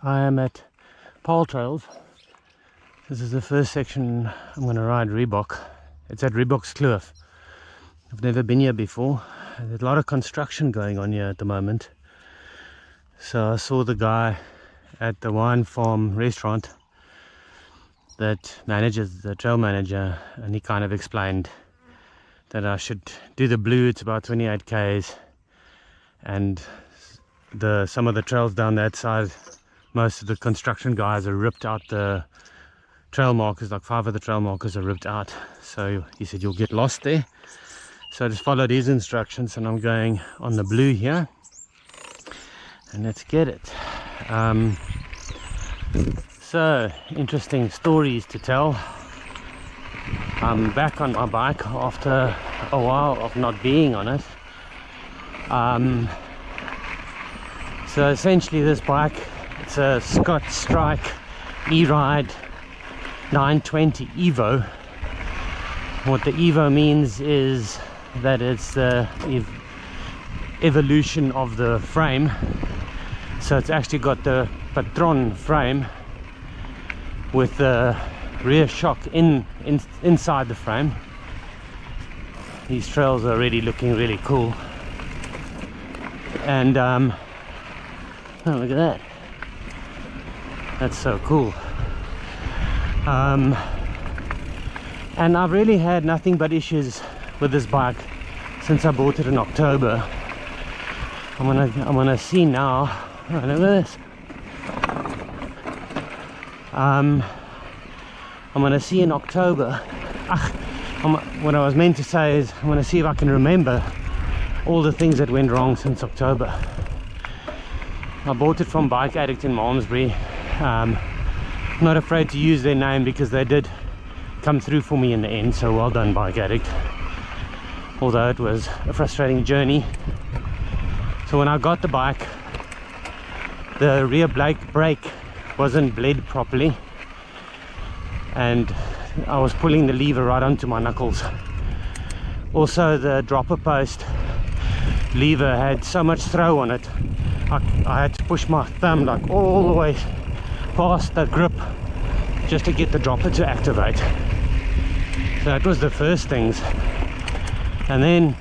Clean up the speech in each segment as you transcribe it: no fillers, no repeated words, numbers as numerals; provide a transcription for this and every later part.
I am at Paarl Trails. This is the first section I'm going to ride Rhebok. It's at Rhebokskloof. I've never been here before. There's a lot of construction going on here at the moment. So I saw the guy at the wine farm restaurant that manages, the trail manager, and he kind of explained that I should do the blue. It's about 28 k's, and some of the trails down that side, most of the construction guys are ripped out. The trail markers, like 5 of the trail markers, are ripped out. So he said you'll get lost there. So I just followed his instructions, and I'm going on the blue here, and let's get it. So interesting stories to tell. I'm back on my bike after a while of not being on it. So essentially this bike, it's a Scott Strike E-Ride 920 Evo. What the Evo means is that it's the evolution of the frame. So it's actually got the Patron frame with the rear shock inside the frame. These trails are already looking really cool. And oh, look at that. That's so cool. And I've really had nothing but issues with this bike since I bought it in October. I'm gonna see now. Oh, look at this. I'm gonna see in October. What I was meant to say is I'm gonna see if I can remember all the things that went wrong since October. I bought it from Bike Addict in Malmesbury. Not afraid to use their name because they did come through for me in the end, so well done, Bike Addict. Although it was a frustrating journey. So when I got the bike, the rear brake wasn't bled properly, and I was pulling the lever right onto my knuckles. Also, the dropper post lever had so much throw on it, I had to push my thumb like all the way past the grip just to get the dropper to activate. So that was the first things. And then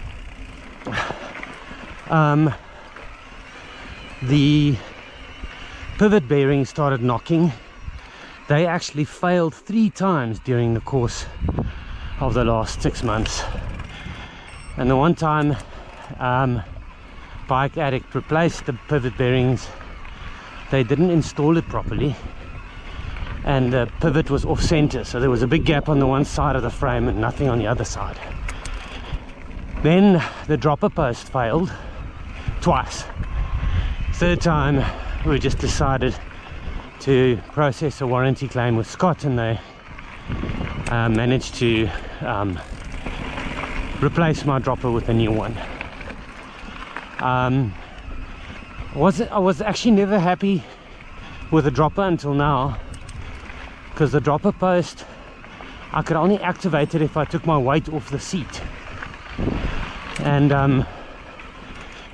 the pivot bearings started knocking. They actually failed 3 times during the course of the last 6 months. And the one time Bike Addict replaced the pivot bearings, they didn't install it properly, and the pivot was off center, so there was a big gap on the one side of the frame and nothing on the other side. Then the dropper post failed twice. 3rd time we just decided to process a warranty claim with Scott, and they managed to replace my dropper with a new one. I was actually never happy with the dropper until now, because the dropper post, I could only activate it if I took my weight off the seat, and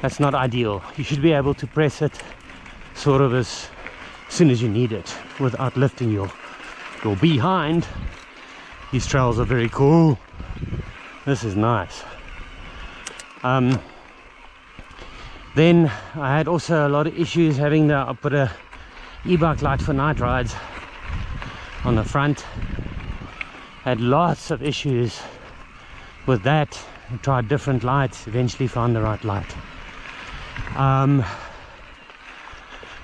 that's not ideal. You should be able to press it sort of as soon as you need it without lifting your behind. These trails are very cool. This is nice. Then I had also a lot of issues having I put a e-bike light for night rides on the front. Had lots of issues with that. I tried different lights, eventually found the right light.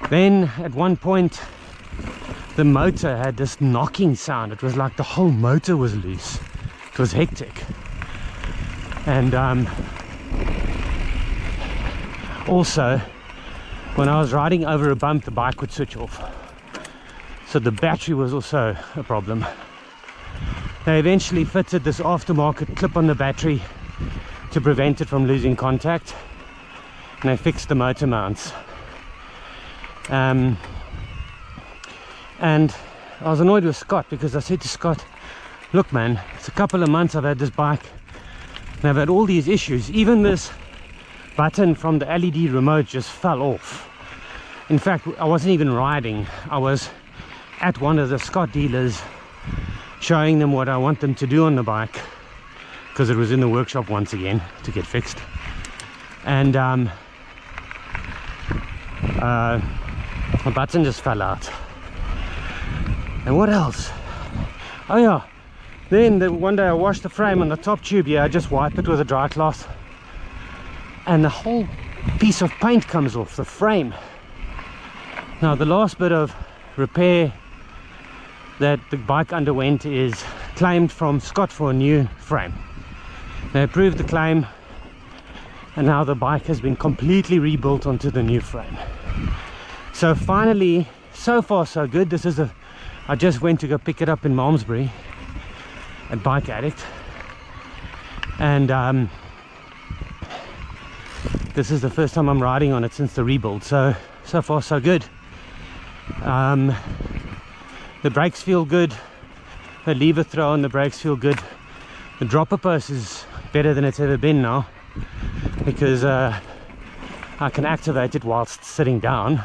Then at one point the motor had this knocking sound. It was like the whole motor was loose. It was hectic. And also, when I was riding over a bump, the bike would switch off. So the battery was also a problem. They eventually fitted this aftermarket clip on the battery to prevent it from losing contact, and they fixed the motor mounts. And I was annoyed with Scott because I said to Scott, look man, it's a couple of months I've had this bike and I've had all these issues. Even this button from the LED remote just fell off. In fact, I wasn't even riding. I was at one of the Scott dealers showing them what I want them to do on the bike, because it was in the workshop once again to get fixed. And my button just fell out. And what else? Oh yeah, then one day I washed the frame on the top tube here. I just wipe it with a dry cloth and the whole piece of paint comes off the frame. Now the last bit of repair that the bike underwent is claimed from Scott for a new frame. They approved the claim, and now the bike has been completely rebuilt onto the new frame. So finally, so far so good. This is I just went to go pick it up in Malmesbury at Bike Addict, and this is the first time I'm riding on it since the rebuild. So far so good. The brakes feel good, the lever throw on the brakes feel good. The dropper post is better than it's ever been now, because I can activate it whilst sitting down.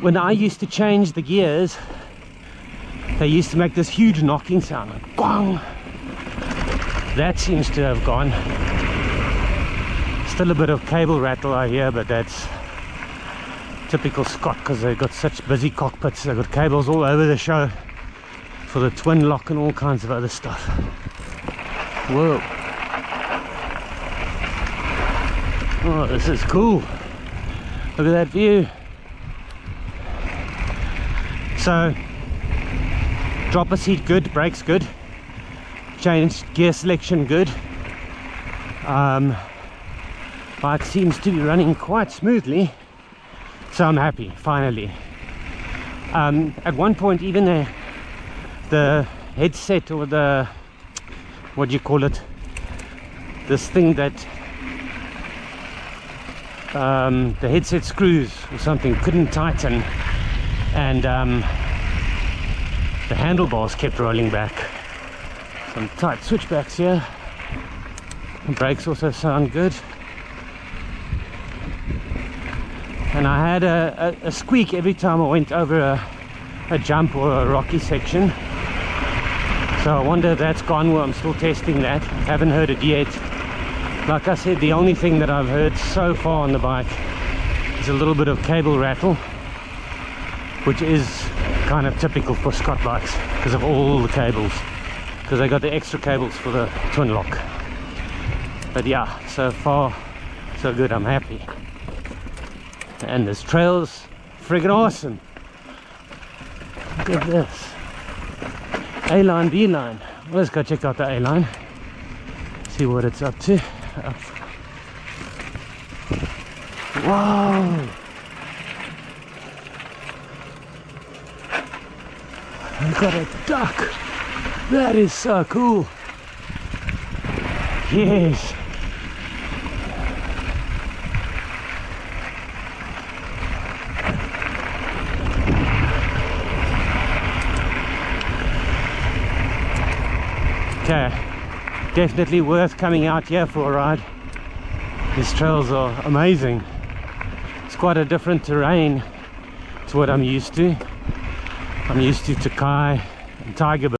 When I used to change the gears, they used to make this huge knocking sound, like bang. That seems to have gone. Still a bit of cable rattle I hear, but that's typical Scott, because they've got such busy cockpits. They've got cables all over the show for the twin lock and all kinds of other stuff. Whoa. Oh, this is cool. Look at that view. So, dropper seat good, brakes good, changed gear selection good. Bike seems to be running quite smoothly, so I'm happy, finally. At one point, even the headset, or the, what do you call it, this thing that the headset screws or something couldn't tighten, and the handlebars kept rolling back. Some tight switchbacks here. The brakes also sound good. And I had a squeak every time I went over a jump or a rocky section. So I wonder if that's gone. Well, I'm still testing that. Haven't heard it yet. Like I said, the only thing that I've heard so far on the bike is a little bit of cable rattle, which is kind of typical for Scott bikes because of all the cables, because they got the extra cables for the twin lock. But yeah, so far so good. I'm happy. And this trail's friggin' awesome. Look at this. A-line, B-line. Let's go check out the A-line. See what it's up to. Wow! I've got a duck. That is so cool. Yes. Okay, definitely worth coming out here for a ride. These trails are amazing. It's quite a different terrain to what I'm used to. I'm used to Tokai and Tygerberg.